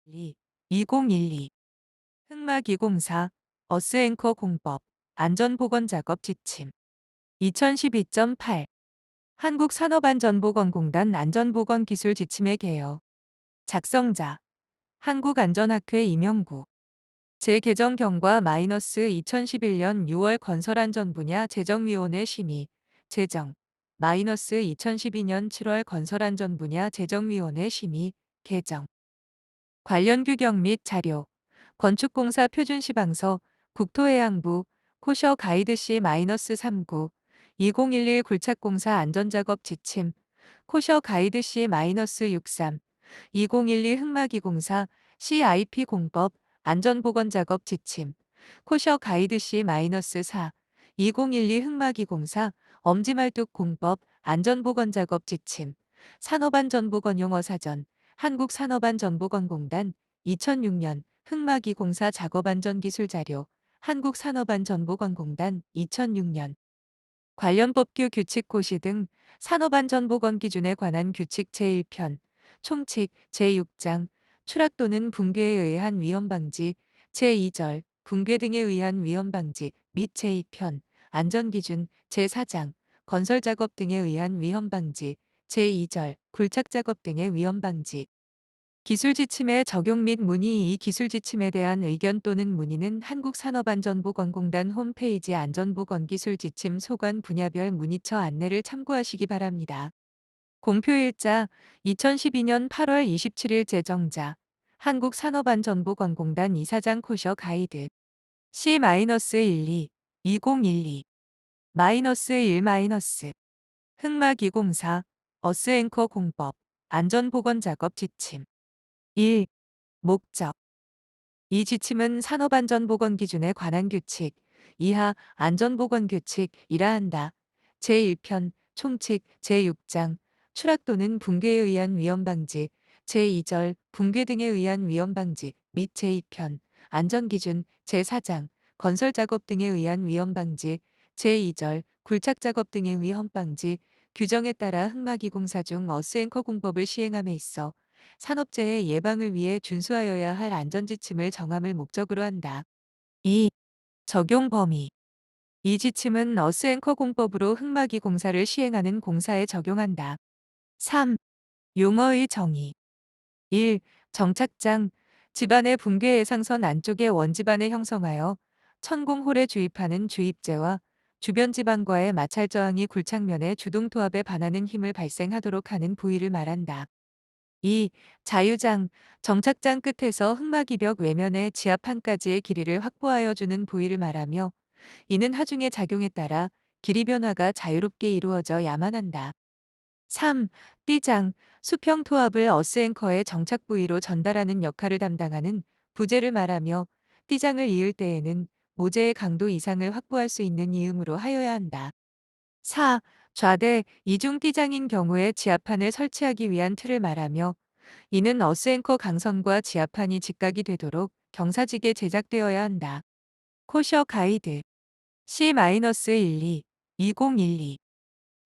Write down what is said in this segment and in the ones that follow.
2 2012 흑막 204 어스앵커 공법 안전보건작업 지침 2012.8 한국산업안전보건공단 안전보건기술 지침의 개요. 작성자 한국안전학회 임영구 재개정 경과 -2011년 6월 건설안전 분야 재정위원회 심의 제정 -2012년 7월 건설안전 분야 재정위원회 심의 개정 관련 규정 및 자료 건축공사 표준시방서 국토해양부 코셔 가이드 C-39 2011 굴착공사 안전작업 지침 코셔 가이드 C-63 2012 흑마기공사 CIP 공법 안전보건작업 지침 코셔 가이드 C-4 2012 흑마기공사 엄지말뚝 공법 안전보건작업 지침 산업안전보건용어사전 한국산업안전보건공단 2006년 흑마기공사 작업안전기술자료 한국산업안전보건공단 2006년 관련 법규 규칙 고시 등 산업안전보건 기준에 관한 규칙 제1편 총칙 제6장 추락 또는 붕괴에 의한 위험방지 제2절 붕괴 등에 의한 위험방지 및 제2편 안전기준 제4장 건설작업 등에 의한 위험방지 제2절 굴착작업 등의 위험방지 기술지침의 적용 및 문의 이 기술지침에 대한 의견 또는 문의는 한국산업안전보건공단 홈페이지 안전보건기술지침 소관 분야별 문의처 안내를 참고하시기 바랍니다. 공표일자 2012년 8월 27일 제정자 한국산업안전보건공단 이사장 코셔 가이드 C-12 2012 -1- 흑막 204 어스앵커 공법 안전보건작업 지침 1. 목적 이 지침은 산업안전보건기준에 관한 규칙, 이하 안전보건규칙이라 한다. 제1편 총칙 제6장 추락 또는 붕괴에 의한 위험방지 제2절 붕괴 등에 의한 위험방지 및 제2편 안전기준 제4장 건설작업 등에 의한 위험방지 제2절 굴착작업 등의 위험방지 규정에 따라 흑마기공사 중 어스앵커 공법을 시행함에 있어 산업재해 예방을 위해 준수하여야 할 안전지침을 정함을 목적으로 한다. 2. 적용 범위 이 지침은 어스앵커 공법으로 흑마기 공사를 시행하는 공사에 적용한다. 3. 용어의 정의 1. 정착장 집안의 붕괴 예상선 안쪽에 원집안을 형성하여 천공홀에 주입하는 주입재와 주변 지방과의 마찰 저항이 굴착면의 주동토합에 반하는 힘을 발생하도록 하는 부위를 말한다. 2. 자유장, 정착장 끝에서 흑마기벽 외면의 지압 한까지의 길이를 확보하여 주는 부위를 말하며 이는 하중의 작용에 따라 길이 변화가 자유롭게 이루어져야만 한다. 3. 띠장, 수평 토합을 어스앵커의 정착 부위로 전달하는 역할을 담당하는 부재를 말하며 띠장을 이을 때에는 모재의 강도 이상을 확보할 수 있는 이음으로 하여야 한다. 4. 좌대, 이중 띠장인 경우에 지압판을 설치하기 위한 틀을 말하며 이는 어스앵커 강선과 지압판이 직각이 되도록 경사지게 제작되어야 한다. 코셔 가이드 C-12 2012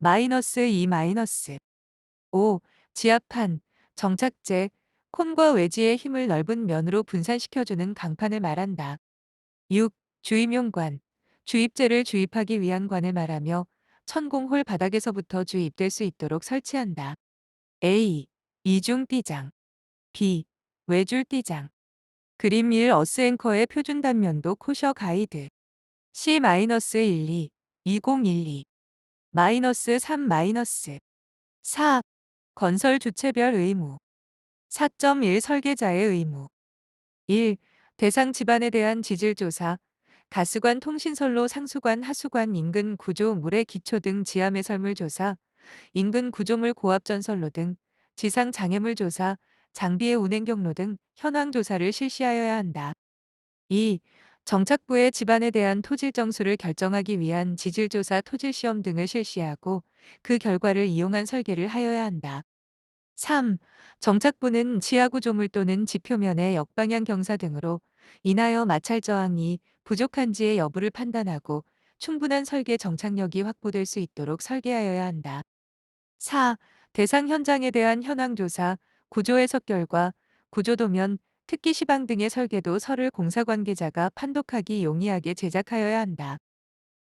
-2 5. 지압판, 정착재, 콘과 외지의 힘을 넓은 면으로 분산시켜주는 강판을 말한다. 6. 주입용관, 주입재를 주입하기 위한 관을 말하며 천공홀 바닥에서부터 주입될 수 있도록 설치한다. A. 이중띠장 B. 외줄띠장 그림 1 어스앵커의 표준 단면도 코셔 가이드 C-12 2012 -3 4. 건설 주체별 의무 4.1 설계자의 의무 1. 대상 집안에 대한 지질조사 가스관 통신선로 상수관 하수관 인근 구조 물의 기초 등 지하매설물 조사 인근 구조물 고압전선로 등 지상 장애물 조사 장비의 운행 경로 등 현황 조사를 실시하여야 한다. 2. 정착부의 집안에 대한 토질 정수를 결정하기 위한 지질조사 토질시험 등을 실시하고 그 결과를 이용한 설계를 하여야 한다. 3. 정착부는 지하구조물 또는 지표면의 역방향 경사 등으로 인하여 마찰 저항이 부족한지의 여부를 판단하고 충분한 설계 정착력이 확보될 수 있도록 설계하여야 한다. 4. 대상 현장에 대한 현황 조사, 구조 해석 결과, 구조도면, 특기 시방 등의 설계도서를 공사 관계자가 판독하기 용이하게 제작하여야 한다.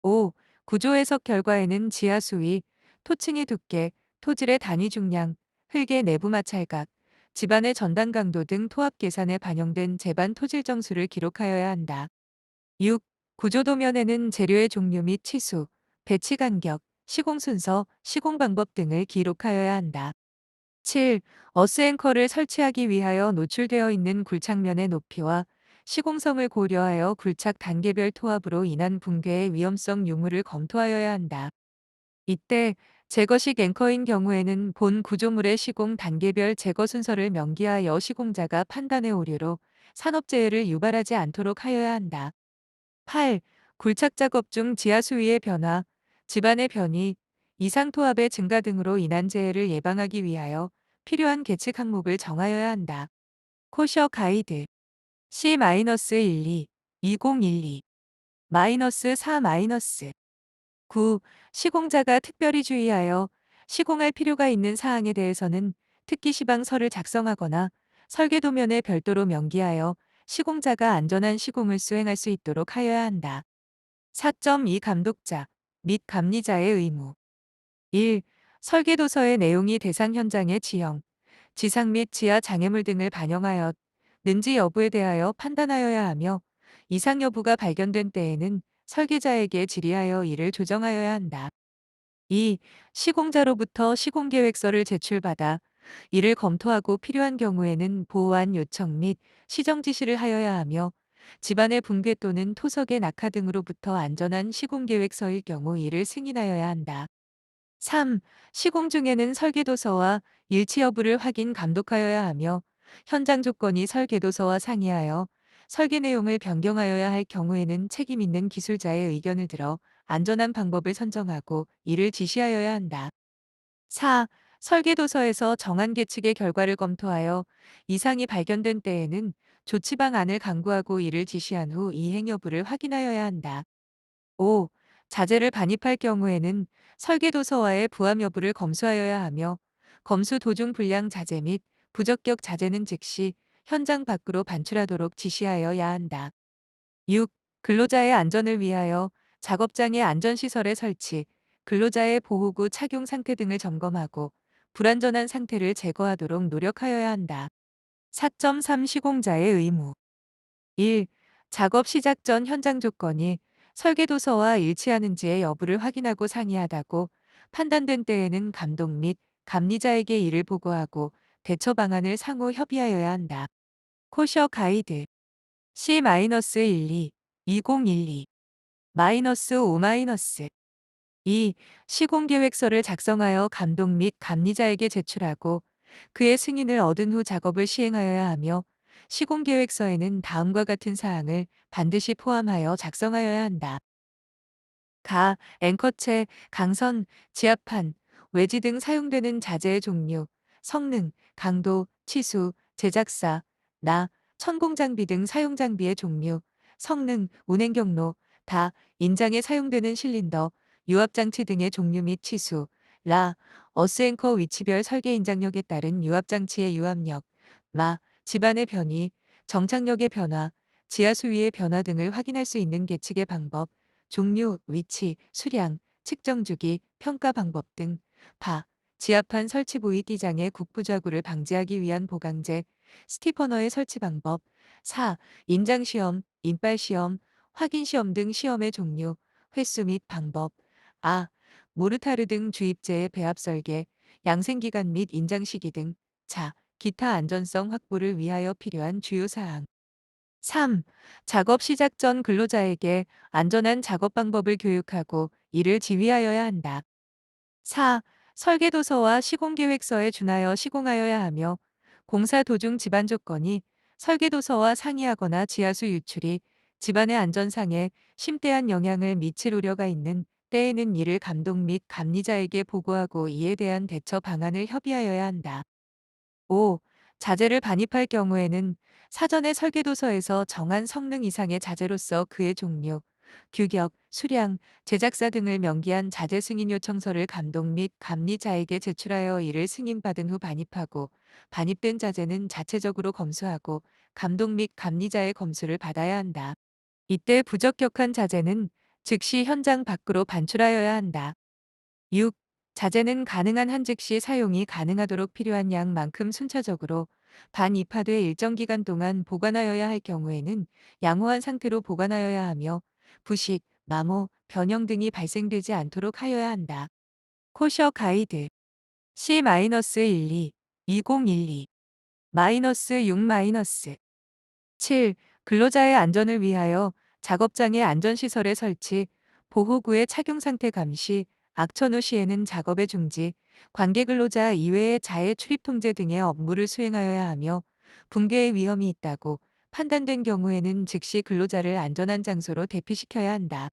5. 구조 해석 결과에는 지하 수위, 토층의 두께, 토질의 단위 중량, 흙의 내부 마찰각, 집안의 전단 강도 등 토합 계산에 반영된 제반 토질 정수를 기록하여야 한다. 6. 구조도면에는 재료의 종류 및 치수, 배치 간격, 시공 순서, 시공 방법 등을 기록하여야 한다. 7. 어스앵커를 설치하기 위하여 노출되어 있는 굴착면의 높이와 시공성을 고려하여 굴착 단계별 토합으로 인한 붕괴의 위험성 유무를 검토하여야 한다. 이때 제거식 앵커인 경우에는 본 구조물의 시공 단계별 제거 순서를 명기하여 시공자가 판단의 오류로 산업재해를 유발하지 않도록 하여야 한다. 8. 굴착 작업 중 지하 수위의 변화, 집안의 변이, 이상 토합의 증가 등으로 인한 재해를 예방하기 위하여 필요한 계측 항목을 정하여야 한다. 코셔 가이드 C-12 2012 -4 9. 시공자가 특별히 주의하여 시공할 필요가 있는 사항에 대해서는 특기 시방서를 작성하거나 설계도면에 별도로 명기하여 시공자가 안전한 시공을 수행할 수 있도록 하여야 한다. 4.2 감독자 및 감리자의 의무 1. 설계도서의 내용이 대상 현장의 지형, 지상 및 지하 장애물 등을 반영하였는지 여부에 대하여 판단하여야 하며 이상 여부가 발견된 때에는 설계자에게 질의하여 이를 조정하여야 한다. 2. 시공자로부터 시공계획서를 제출받아 이를 검토하고 필요한 경우에는 보완 요청 및 시정 지시를 하여야 하며 집안의 붕괴 또는 토석의 낙하 등으로부터 안전한 시공계획서일 경우 이를 승인하여야 한다. 3. 시공 중에는 설계도서와 일치 여부를 확인 감독하여야 하며 현장 조건이 설계도서와 상이하여 설계 내용을 변경하여야 할 경우에는 책임 있는 기술자의 의견을 들어 안전한 방법을 선정하고 이를 지시하여야 한다. 4. 설계도서에서 정한 계측의 결과를 검토하여 이상이 발견된 때에는 조치 방안을 강구하고 이를 지시한 후 이행 여부를 확인하여야 한다. 5. 자재를 반입할 경우에는 설계도서와의 부합 여부를 검수하여야 하며 검수 도중 불량 자재 및 부적격 자재는 즉시 현장 밖으로 반출하도록 지시하여야 한다. 6. 근로자의 안전을 위하여 작업장의 안전시설의 설치, 근로자의 보호구 착용 상태 등을 점검하고 불안전한 상태를 제거하도록 노력하여야 한다. 4.3 시공자의 의무 1. 작업 시작 전 현장 조건이 설계도서와 일치하는지의 여부를 확인하고 상의하다고 판단된 때에는 감독 및 감리자에게 이를 보고하고 대처 방안을 상호 협의하여야 한다. 코셔 가이드 C-12 2012 -5 2. 시공계획서를 작성하여 감독 및 감리자에게 제출하고 그의 승인을 얻은 후 작업을 시행하여야 하며 시공계획서에는 다음과 같은 사항을 반드시 포함하여 작성하여야 한다. 앵커체, 강선, 지압판, 외지 등 사용되는 자재의 종류, 성능, 강도, 치수, 제작사, 천공장비 등 사용장비의 종류, 성능, 운행 경로, 인장에 사용되는 실린더, 유압장치 등의 종류 및 치수, 어스앵커 위치별 설계 인장력에 따른 유압장치의 유압력, 집안의 변이, 정착력의 변화, 지하 수위의 변화 등을 확인할 수 있는 계측의 방법, 종류, 위치, 수량, 측정 주기, 평가 방법 등 지압판 설치 부위 띠장의 국부좌구를 방지하기 위한 보강제, 스티퍼너의 설치 방법 4. 임장시험, 인빨시험, 확인시험 등 시험의 종류, 횟수 및 방법 모르타르 등 주입제의 배합 설계, 양생기간 및 인장 시기 등 기타 안전성 확보를 위하여 필요한 주요 사항 3. 작업 시작 전 근로자에게 안전한 작업 방법을 교육하고 이를 지휘하여야 한다. 4. 설계도서와 시공계획서에 준하여 시공하여야 하며 공사 도중 집안 조건이 설계도서와 상이하거나 지하수 유출이 집안의 안전상에 심대한 영향을 미칠 우려가 있는 때에는 이를 감독 및 감리자에게 보고하고 이에 대한 대처 방안을 협의하여야 한다. 5. 자재를 반입할 경우에는 사전에 설계도서에서 정한 성능 이상의 자재로서 그의 종류, 규격, 수량, 제작사 등을 명기한 자재 승인 요청서를 감독 및 감리자에게 제출하여 이를 승인받은 후 반입하고 반입된 자재는 자체적으로 검수하고 감독 및 감리자의 검수를 받아야 한다. 이때 부적격한 자재는 즉시 현장 밖으로 반출하여야 한다. 6. 자재는 가능한 한 즉시 사용이 가능하도록 필요한 양만큼 순차적으로 반입하돼 일정 기간 동안 보관하여야 할 경우에는 양호한 상태로 보관하여야 하며 부식, 마모, 변형 등이 발생되지 않도록 하여야 한다. 코셔 가이드 C-12 2012 -6 7. 근로자의 안전을 위하여 작업장의 안전시설의 설치, 보호구의 착용 상태 감시, 악천 후 시에는 작업의 중지, 관계 근로자 이외의 자해 출입 통제 등의 업무를 수행하여야 하며 붕괴의 위험이 있다고 판단된 경우에는 즉시 근로자를 안전한 장소로 대피시켜야 한다.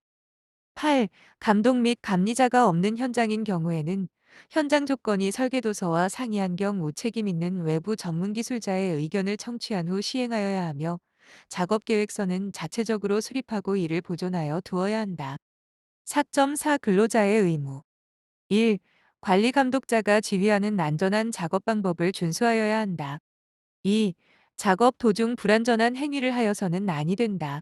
8. 감독 및 감리자가 없는 현장인 경우에는 현장 조건이 설계도서와 상이한 경우 책임 있는 외부 전문 기술자의 의견을 청취한 후 시행하여야 하며 작업 계획서는 자체적으로 수립하고 이를 보존하여 두어야 한다. 4.4 근로자의 의무 1. 관리 감독자가 지휘하는 안전한 작업 방법을 준수하여야 한다. 2. 작업 도중 불안전한 행위를 하여서는 아니 된다.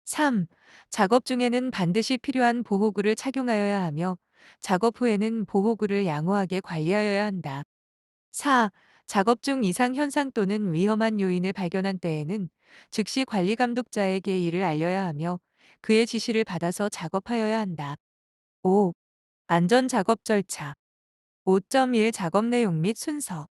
3. 작업 중에는 반드시 필요한 보호구를 착용하여야 하며 작업 후에는 보호구를 양호하게 관리하여야 한다. 4. 작업 중 이상 현상 또는 위험한 요인을 발견한 때에는 즉시 관리 감독자에게 이를 알려야 하며 그의 지시를 받아서 작업하여야 한다. 5. 안전 작업 절차 5.1 작업 내용 및 순서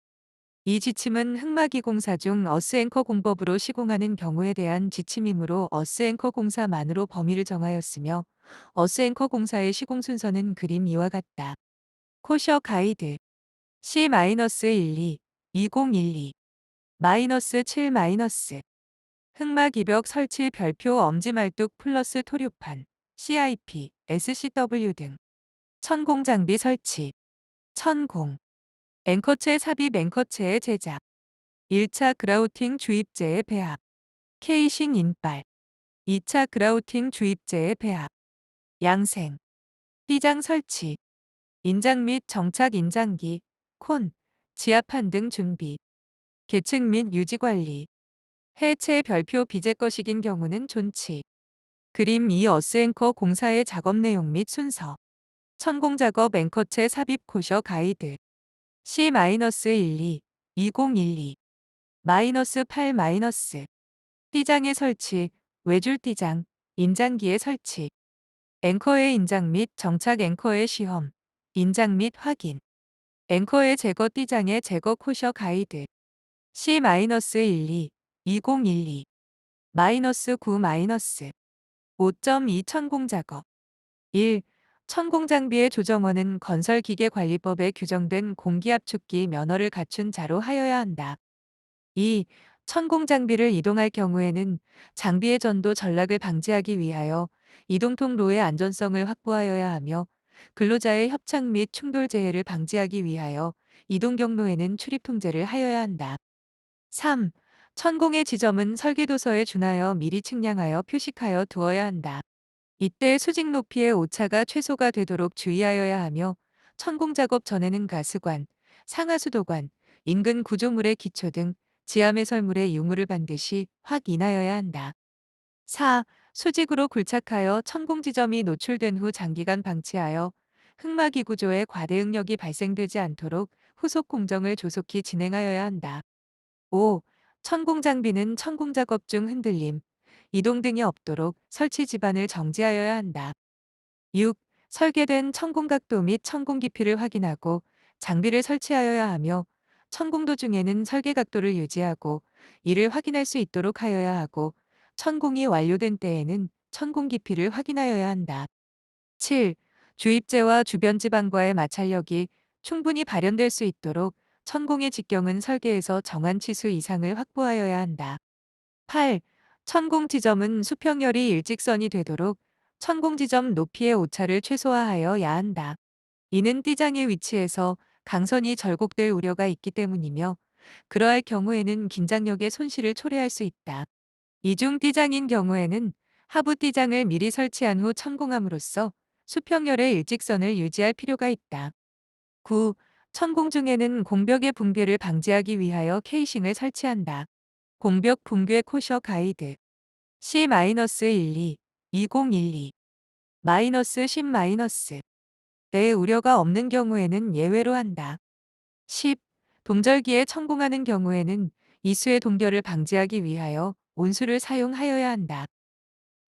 이 지침은 흑마기 공사 중 어스앵커 공법으로 시공하는 경우에 대한 지침이므로 어스앵커 공사만으로 범위를 정하였으며 어스앵커 공사의 시공 순서는 그림 이와 같다. 코셔 가이드 C-12 2012 -7 흑막 이벽 설치 별표 엄지말뚝 플러스 토류판 CIP, SCW 등 천공 장비 설치 천공 앵커체 삽입 앵커체의 제작 1차 그라우팅 주입제의 배합 케이싱 인발 2차 그라우팅 주입제의 배합 양생 띠장 설치 인장 및 정착 인장기 콘 지압판 등 준비 계측 및 유지 관리 해체 별표 비제 거식인 경우는 존치 그림 2 어스앵커 공사의 작업 내용 및 순서 천공 작업 앵커체 삽입 코셔 가이드 C-12 2012 -8 띠장의 설치, 외줄 띠장, 인장기의 설치, 앵커의 인장 및 정착 앵커의 시험, 인장 및 확인, 앵커의 제거 띠장의 제거 코셔 가이드 C-12 2012 -9 5.2 천공 작업 1. 천공 장비의 조정원은 건설기계관리법에 규정된 공기압축기 면허를 갖춘 자로 하여야 한다. 2. 천공 장비를 이동할 경우에는 장비의 전도 전락을 방지하기 위하여 이동통로의 안전성을 확보하여야 하며 근로자의 협착 및 충돌 재해를 방지하기 위하여 이동 경로에는 출입 통제를 하여야 한다. 3. 천공의 지점은 설계도서에 준하여 미리 측량하여 표식하여 두어야 한다. 이때 수직 높이의 오차가 최소가 되도록 주의하여야 하며 천공 작업 전에는 가스관, 상하수도관, 인근 구조물의 기초 등 지하매설물의 유무를 반드시 확인하여야 한다. 4. 수직으로 굴착하여 천공 지점이 노출된 후 장기간 방치하여 흑마기 구조에 과대응력이 발생되지 않도록 후속 공정을 조속히 진행하여야 한다. 5. 천공 장비는 천공 작업 중 흔들림, 이동 등이 없도록 설치 지반을 정지하여야 한다. 6. 설계된 천공 각도 및 천공 깊이를 확인하고 장비를 설치하여야 하며 천공 도중에는 설계 각도를 유지하고 이를 확인할 수 있도록 하여야 하고 천공이 완료된 때에는 천공 깊이를 확인하여야 한다. 7. 주입재와 주변 지방과의 마찰력이 충분히 발현될 수 있도록 천공의 직경은 설계에서 정한 치수 이상을 확보하여야 한다. 8. 천공 지점은 수평열이 일직선이 되도록 천공 지점 높이의 오차를 최소화하여야 한다. 이는 띠장의 위치에서 강선이 절곡될 우려가 있기 때문이며 그러할 경우에는 긴장력의 손실을 초래할 수 있다. 이중 띠장인 경우에는 하부 띠장을 미리 설치한 후 천공함으로써 수평열의 일직선을 유지할 필요가 있다. 9. 천공 중에는 공벽의 붕괴를 방지하기 위하여 케이싱을 설치한다. 공벽 붕괴 코셔 가이드 C-12 2012 -10 마이너스 내 우려가 없는 경우에는 예외로 한다. 10. 동절기에 천공하는 경우에는 이수의 동결을 방지하기 위하여 온수를 사용하여야 한다.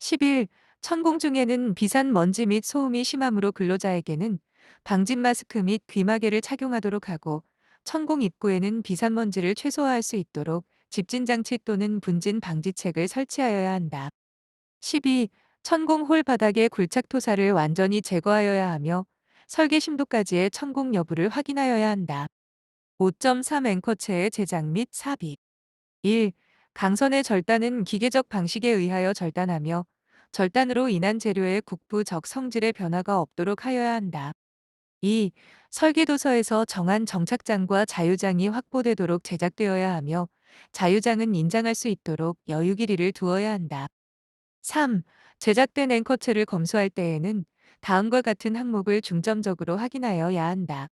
11. 천공 중에는 비산 먼지 및 소음이 심하므로 근로자에게는 방진 마스크 및 귀마개를 착용하도록 하고 천공 입구에는 비산 먼지를 최소화할 수 있도록 집진 장치 또는 분진 방지책을 설치하여야 한다. 12. 천공 홀 바닥의 굴착 토사를 완전히 제거하여야 하며 설계 심도까지의 천공 여부를 확인하여야 한다. 5.3 앵커체의 제작 및 삽입 1. 강선의 절단은 기계적 방식에 의하여 절단하며 절단으로 인한 재료의 국부적 성질의 변화가 없도록 하여야 한다. 2. 설계도서에서 정한 정착장과 자유장이 확보되도록 제작되어야 하며 자유장은 인장할 수 있도록 여유 길이를 두어야 한다. 3. 제작된 앵커체를 검수할 때에는 다음과 같은 항목을 중점적으로 확인하여야 한다.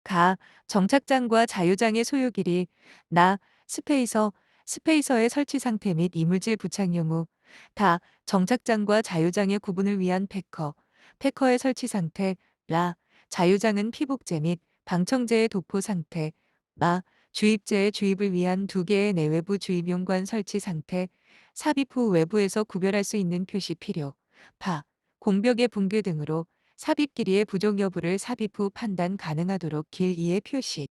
가, 정착장과 자유장의 소요 길이, 나, 스페이서, 스페이서의 설치 상태 및 이물질 부착 유무, 다, 정착장과 자유장의 구분을 위한 패커, 패커의 설치 상태, 라, 자유장은 피복제 및 방청제의 도포 상태, 마, 주입제의 주입을 위한 두 개의 내외부 주입용관 설치 상태, 삽입 후 외부에서 구별할 수 있는 표시 필요, 파, 공벽의 붕괴 등으로 삽입 길이의 부족 여부를 삽입 후 판단 가능하도록 길 2의 표시.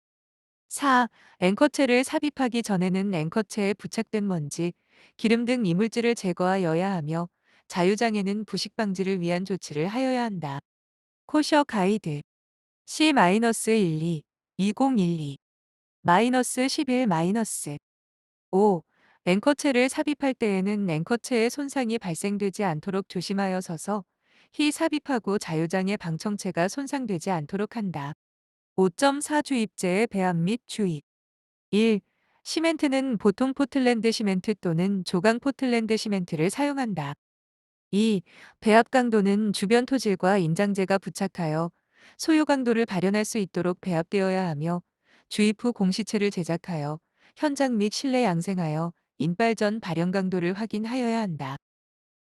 4. 앵커체를 삽입하기 전에는 앵커체에 부착된 먼지, 기름 등 이물질을 제거하여야 하며 자유장에는 부식 방지를 위한 조치를 하여야 한다. 코셔 가이드 C-12 2012 -11 5. 앵커체를 삽입할 때에는 앵커체에 손상이 발생되지 않도록 조심하여 서서 히 삽입하고 자유장의 방청체가 손상되지 않도록 한다. 5.4 주입제의 배합 및 주입 1. 시멘트는 보통 포틀랜드 시멘트 또는 조강 포틀랜드 시멘트를 사용한다. 2. 배합 강도는 주변 토질과 인장재가 부착하여 소요 강도를 발현할 수 있도록 배합되어야 하며 주입 후 공시체를 제작하여 현장 및 실내 양생하여 인발 전 발현 강도를 확인하여야 한다.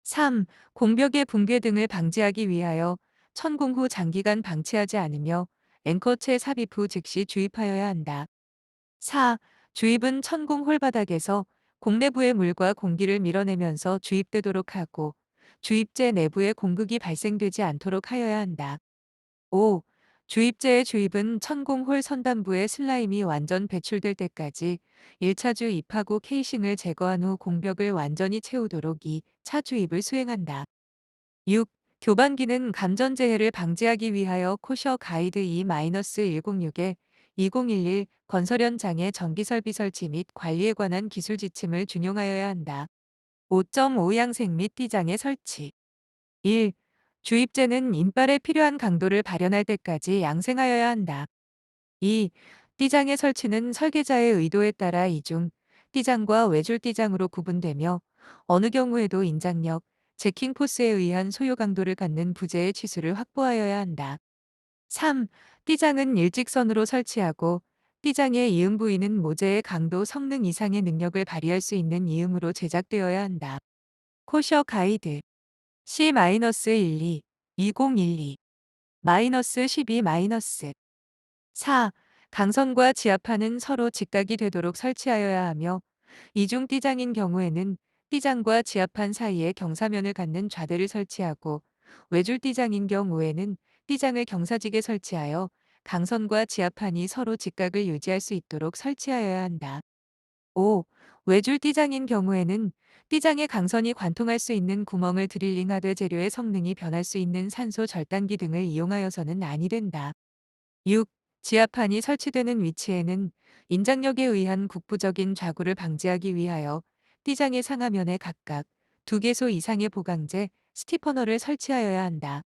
3. 공벽의 붕괴 등을 방지하기 위하여 천공 후 장기간 방치하지 않으며 앵커체 삽입 후 즉시 주입하여야 한다. 4. 주입은 천공 홀바닥에서 공내부의 물과 공기를 밀어내면서 주입되도록 하고 주입재 내부에 공극이 발생되지 않도록 하여야 한다. 5. 주입재의 주입은 천공홀 선단부의 슬라임이 완전 배출될 때까지 1차 주입하고 케이싱을 제거한 후 공벽을 완전히 채우도록 2차 주입을 수행한다. 6. 교반기는 감전재해를 방지하기 위하여 코셔 가이드 2-106에 2011 건설 현장의 전기설비 설치 및 관리에 관한 기술 지침을 준용하여야 한다. 5.5 양생 및 띠장의 설치 1. 주입제는 인발에 필요한 강도를 발현할 때까지 양생하여야 한다. 2. 띠장의 설치는 설계자의 의도에 따라 이중, 띠장과 외줄 띠장으로 구분되며 어느 경우에도 인장력, 제킹 포스에 의한 소요 강도를 갖는 부재의 치수를 확보하여야 한다. 3. 띠장은 일직선으로 설치하고 띠장의 이음 부위는 모재의 강도 성능 이상의 능력을 발휘할 수 있는 이음으로 제작되어야 한다. 코셔 가이드 C-12 2012 -12 4. 강선과 지압판은 서로 직각이 되도록 설치하여야 하며 이중 띠장인 경우에는 띠장과 지압판 사이에 경사면을 갖는 좌대를 설치하고 외줄 띠장인 경우에는 띠장을 경사지게 설치하여 강선과 지압판이 서로 직각을 유지할 수 있도록 설치하여야 한다. 5. 외줄 띠장인 경우에는 띠장의 강선이 관통할 수 있는 구멍을 드릴링하되 재료의 성능이 변할 수 있는 산소 절단기 등을 이용하여서는 아니 된다. 6. 지압판이 설치되는 위치에는 인장력에 의한 국부적인 좌구를 방지하기 위하여 띠장의 상하면에 각각 2개소 이상의 보강제, 스티퍼너를 설치하여야 한다.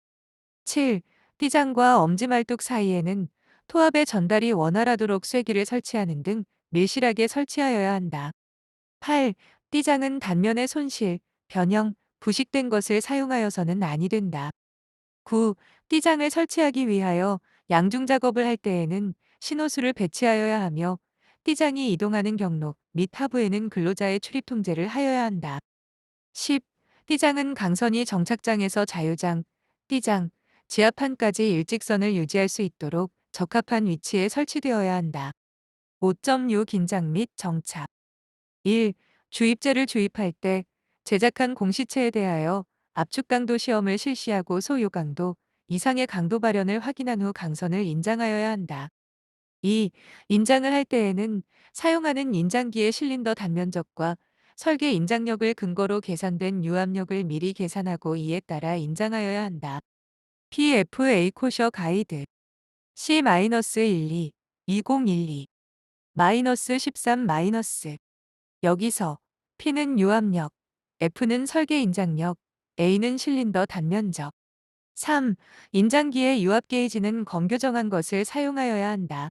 7. 띠장과 엄지말뚝 사이에는 토압의 전달이 원활하도록 쐐기를 설치하는 등 밀실하게 설치하여야 한다. 8. 띠장은 단면의 손실, 변형, 부식된 것을 사용하여서는 아니 된다. 9. 띠장을 설치하기 위하여 양중 작업을 할 때에는 신호수를 배치하여야 하며 띠장이 이동하는 경로 및 하부에는 근로자의 출입 통제를 하여야 한다. 10. 띠장은 강선이 정착장에서 자유장, 띠장, 지하판까지 일직선을 유지할 수 있도록 적합한 위치에 설치되어야 한다. 5.6 긴장 및 정착 1. 주입제를 주입할 때 제작한 공시체에 대하여 압축 강도 시험을 실시하고 소요 강도 이상의 강도 발현을 확인한 후 강선을 인장하여야 한다. 2. 인장을 할 때에는 사용하는 인장기의 실린더 단면적과 설계 인장력을 근거로 계산된 유압력을 미리 계산하고 이에 따라 인장하여야 한다. PFA 코셔 가이드 C-12 2012 -13 마이너스 여기서 P는 유압력, F는 설계 인장력, A는 실린더 단면적. 3. 인장기의 유압 게이지는 검교정한 것을 사용하여야 한다.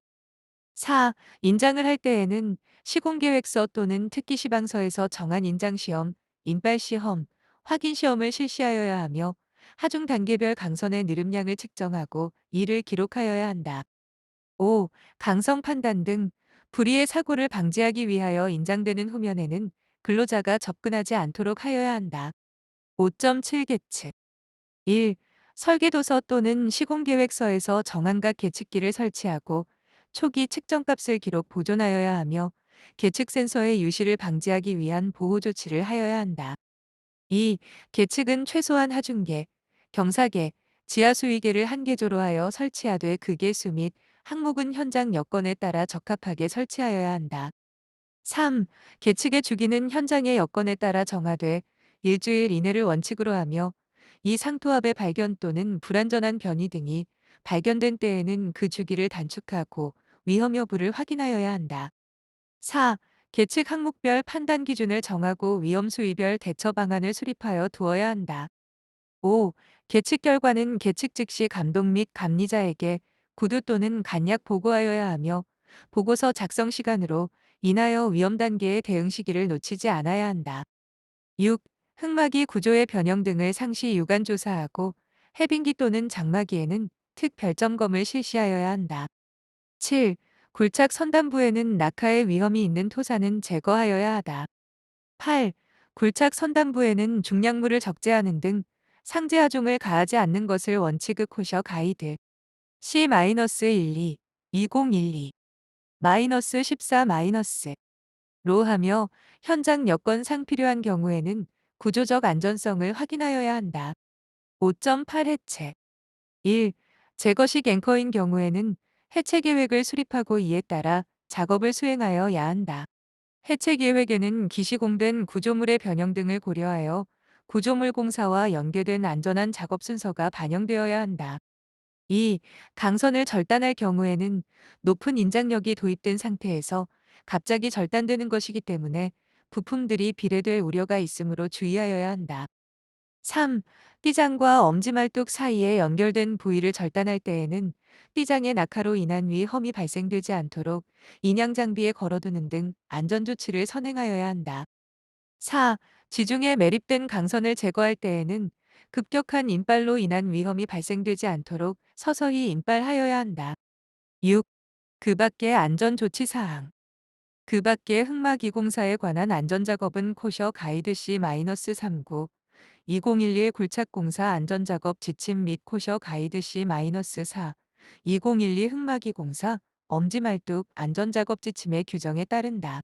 4. 인장을 할 때에는 시공계획서 또는 특기시방서에서 정한 인장시험, 인발시험, 확인시험을 실시하여야 하며 하중 단계별 강선의 느름량을 측정하고 이를 기록하여야 한다. 5. 강성 판단 등 불의의 사고를 방지하기 위하여 인장되는 후면에는 근로자가 접근하지 않도록 하여야 한다. 5.7 계측 1. 설계도서 또는 시공계획서에서 정한 각 계측기를 설치하고 초기 측정값을 기록 보존하여야 하며 계측 센서의 유실을 방지하기 위한 보호 조치를 하여야 한다. 2. 계측은 최소한 하중계, 경사계, 지하수위계를 한 개조로 하여 설치하되 그 개수 및 항목은 현장 여건에 따라 적합하게 설치하여야 한다. 3. 계측의 주기는 현장의 여건에 따라 정하되 일주일 이내를 원칙으로 하며 이 상토합의 발견 또는 불완전한 변이 등이 발견된 때에는 그 주기를 단축하고 위험 여부를 확인하여야 한다. 4. 계측 항목별 판단 기준을 정하고 위험 수위별 대처 방안을 수립하여 두어야 한다. 5. 계측 결과는 계측 즉시 감독 및 감리자에게 구두 또는 간약 보고하여야 하며 보고서 작성 시간으로 인하여 위험 단계의 대응 시기를 놓치지 않아야 한다. 6. 흙막이 구조의 변형 등을 상시 유관 조사하고 해빙기 또는 장마기에는 특별 점검을 실시하여야 한다. 7. 굴착 선단부에는 낙하의 위험이 있는 토사는 제거하여야 하다. 8. 굴착 선단부에는 중량물을 적재하는 등 상제 하중을 가하지 않는 것을 원칙의 코셔 가이드 C-12 2012 -14 로 하며 현장 여건상 필요한 경우에는 구조적 안전성을 확인하여야 한다. 5.8 해체 1. 제거식 앵커인 경우에는 해체 계획을 수립하고 이에 따라 작업을 수행하여야 한다. 해체 계획에는 기시공된 구조물의 변형 등을 고려하여 구조물 공사와 연계된 안전한 작업 순서가 반영되어야 한다. 2. 강선을 절단할 경우에는 높은 인장력이 도입된 상태에서 갑자기 절단되는 것이기 때문에 부품들이 비례될 우려가 있으므로 주의하여야 한다. 3. 띠장과 엄지말뚝 사이에 연결된 부위를 절단할 때에는 띠장의 낙하로 인한 위험이 발생되지 않도록 인양 장비에 걸어두는 등 안전조치를 선행하여야 한다. 4. 지중해 매립된 강선을 제거할 때에는 급격한 인발로 인한 위험이 발생되지 않도록 서서히 인발하여야 한다. 6. 그 밖의 안전조치사항 그 밖의 흑막이공사에 관한 안전작업은 코셔 가이드 C-39 2012 굴착공사 안전작업 지침 및 코셔 가이드 C-4 2012 흑막이공사 엄지말뚝 안전작업 지침의 규정에 따른다.